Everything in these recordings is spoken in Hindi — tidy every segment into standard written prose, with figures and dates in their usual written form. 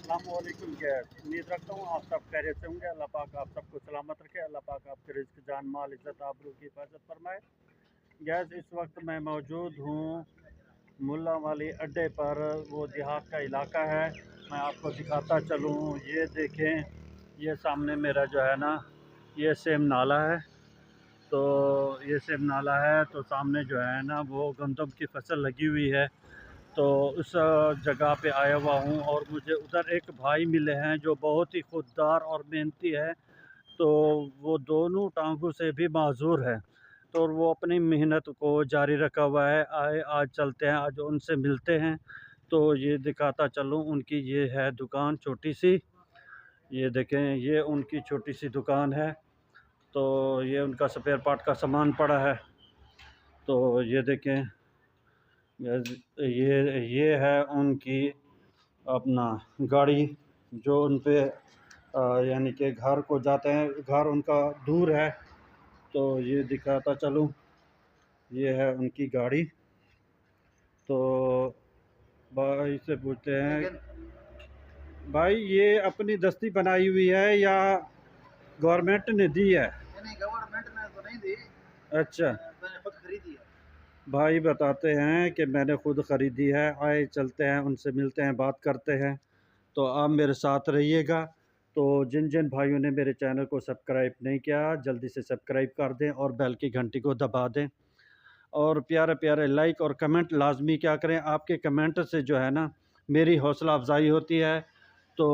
अस्सलामुअलैकुम गैस। उम्मीद रखता हूँ आप सब खैरियत से होंगे। अल्लाह पाक आप सबको सलामत रखे। अल्लाह पाक आपके रिज़्क़, जान माल, इज़्ज़त आबरू की हिफाजत फरमाए। गैस, इस वक्त मैं मौजूद हूँ मुल्ला वाली अड्डे पर। वो देहात का इलाका है। मैं आपको दिखाता चलूँ। ये देखें, ये सामने मेरा जो है ना, ये सेम नाला है। तो ये सेम नाला है, तो सामने जो है ना वो गंदम की फसल लगी हुई है। तो उस जगह पे आया हुआ हूँ और मुझे उधर एक भाई मिले हैं जो बहुत ही खुददार और मेहनती है। तो वो दोनों टांगों से भी माज़ूर है, तो वो अपनी मेहनत को जारी रखा हुआ है। आए आज चलते हैं, आज उनसे मिलते हैं। तो ये दिखाता चलूँ, उनकी ये है दुकान छोटी सी। ये देखें, ये उनकी छोटी सी दुकान है। तो ये उनका स्पेयर पार्ट का सामान पड़ा है। तो ये देखें, ये है उनकी अपना गाड़ी, जो उन पे यानी कि घर को जाते हैं। घर उनका दूर है, तो ये दिखाता चलूँ। ये है उनकी गाड़ी। तो भाई से पूछते हैं, भाई ये अपनी दस्ती बनाई हुई है या गवर्नमेंट ने दी है? नहीं, गवर्नमेंट ने तो नहीं दी। अच्छा, मैंने खुद खरीदी है। भाई बताते हैं कि मैंने खुद ख़रीदी है। आए चलते हैं, उनसे मिलते हैं, बात करते हैं। तो आप मेरे साथ रहिएगा। तो जिन जिन भाइयों ने मेरे चैनल को सब्सक्राइब नहीं किया, जल्दी से सब्सक्राइब कर दें और बेल की घंटी को दबा दें। और प्यारे प्यारे लाइक और कमेंट लाजमी क्या करें। आपके कमेंट से जो है ना मेरी हौसला अफजाई होती है। तो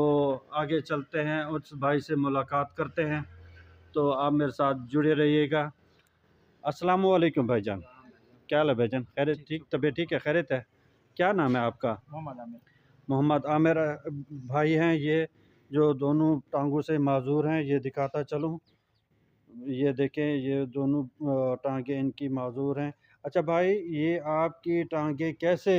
आगे चलते हैं, उस भाई से मुलाकात करते हैं। तो आप मेरे साथ जुड़े रहिएगा। अस्सलाम वालेकुम भाईजान। क्या हाल है भाईजान? खैरियत? ठीक, तबीयत ठीक है? खैरियत है? क्या नाम है आपका? मोहम्मद आमिर। मोहम्मद आमिर भाई हैं ये, जो दोनों टांगों से माजूर हैं। ये दिखाता चलूँ। ये देखें, ये दोनों टांगें इनकी माजूर हैं। अच्छा भाई, ये आपकी टांगें कैसे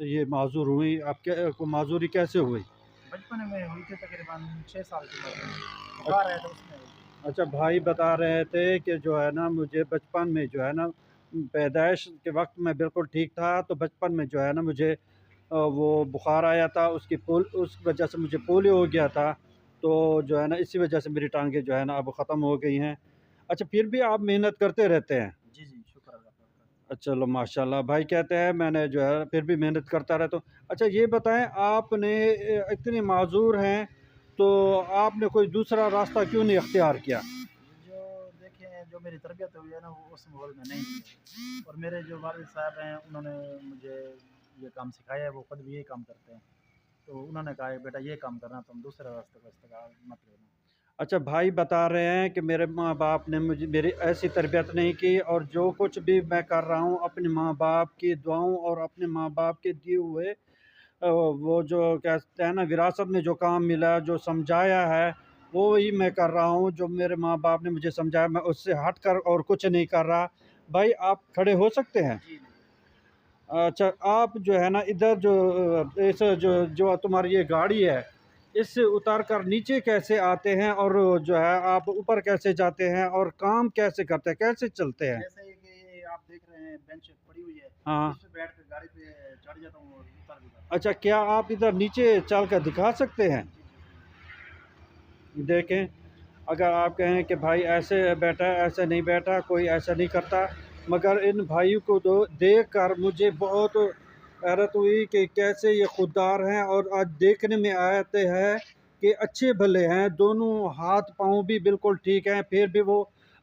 ये माजूर हुई? आपके को माजूरी कैसे हुई? बचपन में हुई थी, तकरीबन 6 साल की उम्र में बुखार आया था, उसमें हुई थी। अच्छा, भाई बता रहे थे कि जो है ना मुझे बचपन में जो है ना, पैदाइश के वक्त मैं बिल्कुल ठीक था। तो बचपन में जो है ना मुझे वो बुखार आया था, उस वजह से मुझे पोलियो हो गया था। तो जो है ना इसी वजह से मेरी टांगें जो है ना अब ख़त्म हो गई हैं। अच्छा, फिर भी आप मेहनत करते रहते हैं। जी जी, शुक्र अल्लाह का। चलो माशाल्लाह। भाई कहते हैं मैंने जो है फिर भी मेहनत करता रहता हूँ। अच्छा, ये बताएं, आपने इतने माजूर हैं, तो आपने कोई दूसरा रास्ता क्यों नहीं अख्तियार किया? जो देखें, जो मेरी तरबियत हुई है ना, वो उस माहौल में नहीं हुई है। और मेरे जो वालिद साहब हैं, उन्होंने मुझे ये काम सिखाया है। वो खुद भी यही काम करते हैं। तो उन्होंने कहा है, बेटा ये काम करना, तुम दूसरे रास्ते का इस्तेमाल मत लेना। अच्छा, भाई बता रहे हैं कि मेरे माँ बाप ने मुझे मेरी ऐसी तरबियत नहीं की, और जो कुछ भी मैं कर रहा हूँ अपने माँ बाप की दुआओं और अपने माँ बाप के दिए हुए वो जो कहते हैं ना विरासत में जो काम मिला, जो समझाया है, वो ही मैं कर रहा हूँ। जो मेरे माँ बाप ने मुझे समझाया, मैं उससे हट कर और कुछ नहीं कर रहा। भाई आप खड़े हो सकते हैं? जी। अच्छा, आप जो है ना इधर जो इस जो जो तुम्हारी ये गाड़ी है, इससे उतार कर नीचे कैसे आते हैं, और जो है आप ऊपर कैसे जाते हैं, और काम कैसे करते हैं, कैसे चलते हैं? जैसे कि आप देख रहे हैं, बेंच पड़ी हुई है। हाँ। इस पे बैठ कर गाड़ी पे चढ़ जाता हूँ और उतर भी जाता हूँ। अच्छा, क्या आप इधर नीचे चल कर दिखा सकते हैं? जी जी। देखें, अगर आप कहें कि भाई ऐसे बैठा है, ऐसे नहीं बैठा, कोई ऐसा नहीं करता। मगर इन भाइयों को तो देख कर मुझे बहुत हैरत हुई कि कैसे ये खुददार हैं। और आज देखने में आते हैं कि अच्छे भले हैं, दोनों हाथ पाँव भी बिल्कुल ठीक हैं, फिर भी वो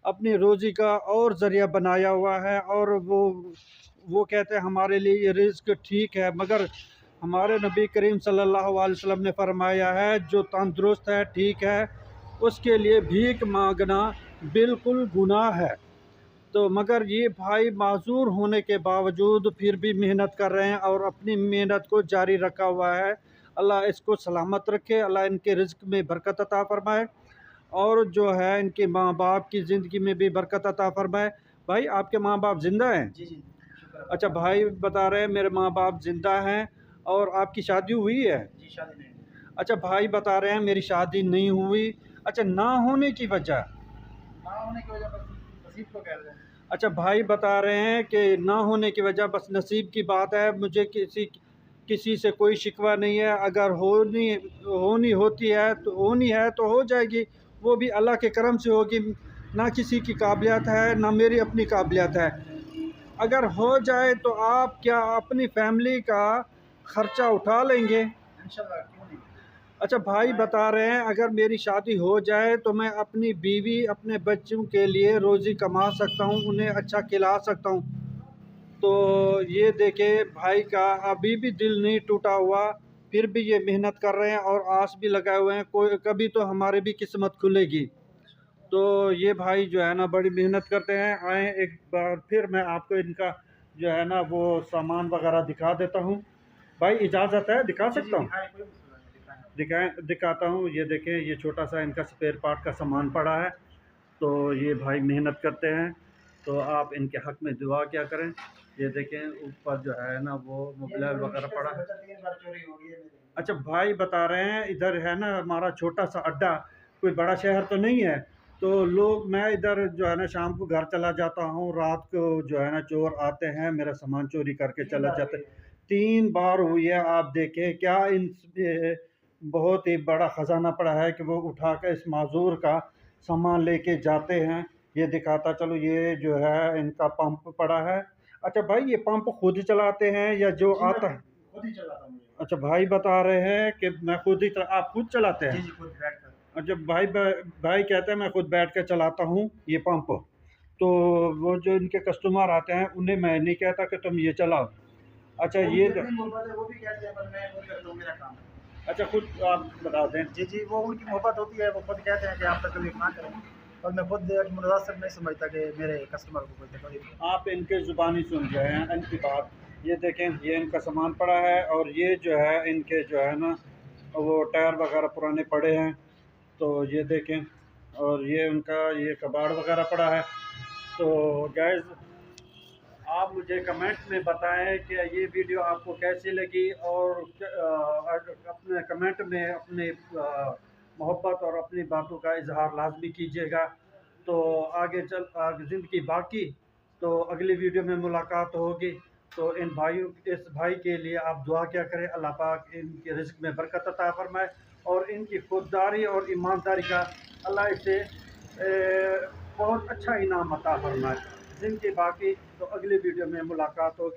अपनी रोज़ी का और ज़रिया बनाया हुआ है। और वो कहते हैं हमारे लिए ये रिज़्क ठीक है। मगर हमारे नबी करीम सल्लल्लाहु अलैहि वसल्लम ने फरमाया है, जो तंदुरुस्त है, ठीक है, उसके लिए भीख मांगना बिल्कुल गुनाह है। तो मगर ये भाई माजूर होने के बावजूद फिर भी मेहनत कर रहे हैं और अपनी मेहनत को जारी रखा हुआ है। अल्लाह इसको सलामत रखे, अल्लाह इनके रिज़्क में बरकत अता फ़रमाए, और जो है इनके माँ बाप की ज़िंदगी में भी बरकत अता फ़रमाए। भाई, आपके माँ बाप ज़िंदा हैं? जी जी, शुक्र अल्लाह अच्छा, का। भाई बता रहे हैं मेरे माँ बाप ज़िंदा हैं। और आपकी शादी हुई है? जी, शादी नहीं हुई। अच्छा, भाई बता रहे हैं मेरी शादी नहीं हुई। अच्छा, ना होने की वजह? ना होने की वजह बस नसीब को कह रहे हैं। अच्छा, भाई बता रहे हैं कि ना होने की वजह बस नसीब की बात है। मुझे किसी किसी से कोई शिकवा नहीं है। अगर होनी होती है तो हो जाएगी, वो भी अल्लाह के करम से होगी। ना किसी की काबिलियत है ना मेरी अपनी काबिलियत है। अगर हो जाए तो आप क्या अपनी फैमिली का ख़र्चा उठा लेंगे? इंशाल्लाह, क्यों नहीं। अच्छा भाई बता रहे हैं अगर मेरी शादी हो जाए तो मैं अपनी बीवी अपने बच्चों के लिए रोज़ी कमा सकता हूँ, उन्हें अच्छा खिला सकता हूँ। तो ये देखे भाई का अभी भी दिल नहीं टूटा हुआ, फिर भी ये मेहनत कर रहे हैं और आस भी लगाए हुए हैं कोई कभी तो हमारी भी किस्मत खुलेगी। तो ये भाई जो है ना बड़ी मेहनत करते हैं। आए एक बार फिर मैं आपको इनका जो है ना वो सामान वगैरह दिखा देता हूँ। भाई इजाज़त है, दिखा जी, सकता हूँ? दिखाएँ, कोई मसला नहीं, दिखाएँ। दिखाता हूँ। ये देखें, ये छोटा सा इनका स्पेयर पार्ट का सामान पड़ा है। तो ये भाई मेहनत करते हैं, तो आप इनके हक़ में दुआ क्या करें। ये देखें ऊपर जो है ना वो मोबाइल वगैरह पड़ा है। 3 बार चोरी हो गई है मेरी। अच्छा भाई बता रहे हैं इधर है ना हमारा छोटा सा अड्डा, कोई बड़ा शहर तो नहीं है। तो लोग मैं इधर जो है ना शाम को घर चला जाता हूँ, रात को जो है ना चोर आते हैं, मेरा सामान चोरी करके 3 चला बार जाते हुई हैं। है। 3 बार हुई है। आप देखें क्या बहुत ही बड़ा ख़जाना पड़ा है कि वो उठा के इस माजूर का सामान लेके जाते हैं। ये दिखाता चलो, ये जो है इनका पंप पड़ा है। अच्छा भाई ये पंप खुद चलाते हैं या जो जी, मैं आता है? खुद ही चलाता हूँ ये। अच्छा भाई बता रहे हैं कि मैं खुद ही आप खुद चलाते जी, हैं? जी, खुद बैठकर। अच्छा भाई कहते हैं मैं खुद बैठ के चलाता हूँ ये पंप। तो वो जो इनके कस्टमर आते हैं उन्हें मैं नहीं कहता कि तुम ये चलाओ। अच्छा उनकी ये अपनी मोहब्बत है, वो भी कहते हैं पर मैं खुद करता हूँ, मेरा काम है। अच्छा खुद आप बता दें। जी, जी, वो उनकी मोहब्बत होती है, वो खुद कहते हैं कि आप तकलीफ़ ना करें। और मैं खुद मुनासिब नहीं समझता कि मेरे कस्टमर को कोई तकलीफ़ हो। आप इनके ज़ुबानी सुन रहे हैं इनकी बात। ये देखें, ये इनका सामान पड़ा है और ये जो है इनके जो है ना वो टायर वगैरह पुराने पड़े हैं। तो ये देखें, और ये उनका ये कबाड़ वगैरह पड़ा है। तो गाइस आप मुझे कमेंट में बताएं कि ये वीडियो आपको कैसी लगी, और अपने कमेंट में अपने मोहब्बत और अपनी बातों का इजहार लाजमी कीजिएगा। तो आगे ज़िंदगी बाकी, तो अगली वीडियो में मुलाकात होगी। तो इस भाई के लिए आप दुआ क्या करें, अल्लाह पाक इनके रिज़्क़ में बरकत अता फरमाए और इनकी खुददारी और ईमानदारी का अल्लाह इसे बहुत अच्छा इनाम अता फरमाए। ज़िंदगी बाकी, तो अगली वीडियो में मुलाकात होगी।